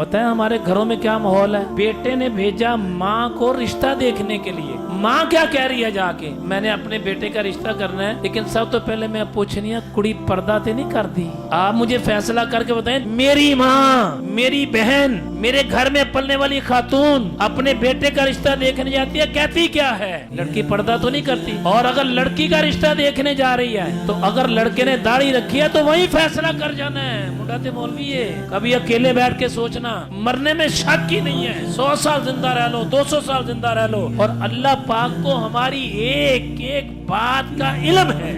पता है हमारे घरों में क्या माहौल है? बेटे ने भेजा माँ को रिश्ता देखने के लिए। माँ क्या कह रही है जाके, मैंने अपने बेटे का रिश्ता करना है, लेकिन सब तो पहले मैं पूछनी है कुड़ी पर्दा तो नहीं कर दी? आप मुझे फैसला करके बताएं। मेरी माँ, मेरी बहन, मेरे घर में पलने वाली खातून अपने बेटे का रिश्ता देखने जाती है, कहती क्या है? लड़की पर्दा तो नहीं करती। और अगर लड़की का रिश्ता देखने जा रही है तो अगर लड़के ने दाढ़ी रखी है तो वही फैसला कर जाना है। मुंडा ते मौलवी है, कभी अकेले बैठ के सोचना, मरने में शक ही नहीं है। 100 साल जिंदा रह लो, 200 साल जिंदा रह लो, और अल्लाह पाक को हमारी एक एक बात का इल्म है,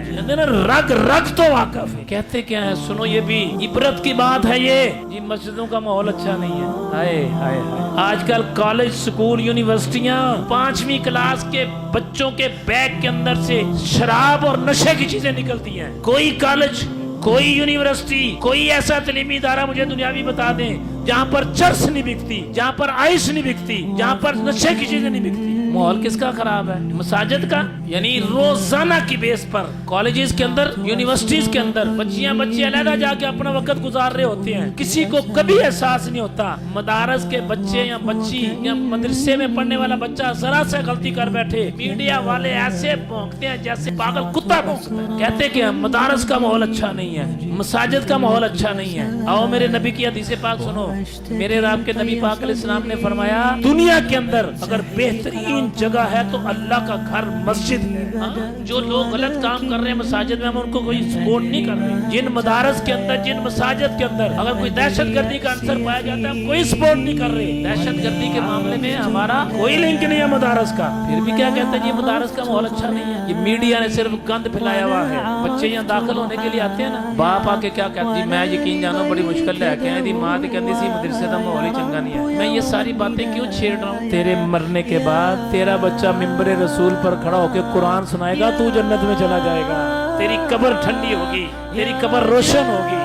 रग रग तो वाकफ है। कहते क्या है सुनो, ये भी इबरत की बात है। ये जी मस्जिदों का माहौल अच्छा नहीं है। हाय हाय हाय, आजकल कॉलेज, स्कूल, यूनिवर्सिटियां 5वीं क्लास के बच्चों के बैग के अंदर से शराब और नशे की चीजें निकलती हैं। कोई कॉलेज, कोई यूनिवर्सिटी, कोई ऐसा तालीमी इदारा मुझे दुनियावी बता दें जहाँ पर चर्स नहीं बिकती, जहाँ पर आइस नहीं बिकती, जहाँ पर नशे की चीजें नहीं बिकती। माहौल किसका खराब है? मसाजिद का। यानी रोजाना की बेस पर कॉलेजेस के अंदर, यूनिवर्सिटीज के अंदर बच्चियां बच्चे अलग जाके अपना वक्त गुजार रहे होते हैं, किसी को कभी एहसास नहीं होता। मदारस के बच्चे या बच्ची या मदरसे में पढ़ने वाला बच्चा जरा से गलती कर बैठे, मीडिया वाले ऐसे भौंकते हैं जैसे पागल कुत्ता भौंकता है। कहते कि मदारस का माहौल अच्छा नहीं है, मसाजिद का माहौल अच्छा नहीं है। आओ मेरे नबी की हदीसे पाक सुनो। मेरे रब के नबी पाक अलैहिस्सलाम ने फरमाया, दुनिया के अंदर अगर बेहतरीन जगह है तो अल्लाह का घर मस्जिद है। जो लोग गलत काम कर रहे हैं मसाजिद में, हम उनको कोई सपोर्ट नहीं कर रहे। जिन मदारस के अंदर, जिन मसाजिद के अंदर अगर कोई दहशतगर्दी का अंसर पाया जाता है, हम कोई सपोर्ट नहीं कर रहे। दहशतगर्दी के मामले में हमारा कोई लिंक नहीं है मदारस का, फिर भी क्या कहते हैं ये मदारस का माहौल अच्छा नहीं है। ये मीडिया ने सिर्फ गंद फैलाया हुआ है। बच्चे यहाँ दाखिल होने के लिए आते हैं ना, बाप आके क्या कहती है, मैं यकीन जानो बड़ी मुश्किल लैके आए दी, मां कहती सी मदरसे का माहौल ही चंगा नहीं है। मैं ये सारी बातें क्यों छेड़ रहा हूँ? तेरे मरने के बाद तेरा बच्चा मिंबरे रसूल पर खड़ा होकर कुरान सुनाएगा, तू जन्नत में चला जाएगा। तेरी कब्र ठंडी होगी, तेरी कब्र रोशन होगी।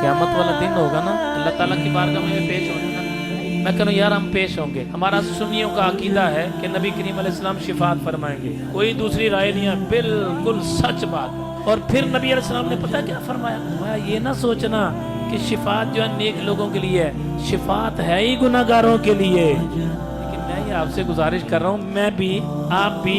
क़यामत वाला दिन होगा ना, अल्लाह ताला की बारगाह में पेश होने ना, मैं कहूँ यार हम पेश होंगे। हमारा सुन्नियों का अकीदा है कि नबी करीम अलैहिस्सलाम शिफात फरमाएंगे, कोई दूसरी राय नहीं है, बिल्कुल सच बात। और फिर नबी अलैहिस्सलाम ने पता क्या फरमाया? ये ना सोचना कि शिफात जो है नेक लोगों के लिए है, शिफात है ही गुनाहगारों के लिए। लेकिन मैं ये आपसे गुजारिश कर रहा हूँ, मैं भी, आप भी,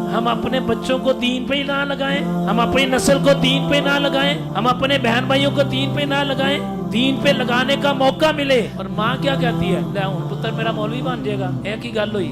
हम अपने बच्चों को दीन पे ना लगाएं, हम अपनी नस्ल को दीन पे ना लगाएं, हम अपने बहन भाइयों को दीन पे ना लगाएं। दीन पे लगाने का मौका मिले। और माँ क्या कहती है, ले पुत्र मेरा मौलवी बन जाएगा, एक ही गल हुई।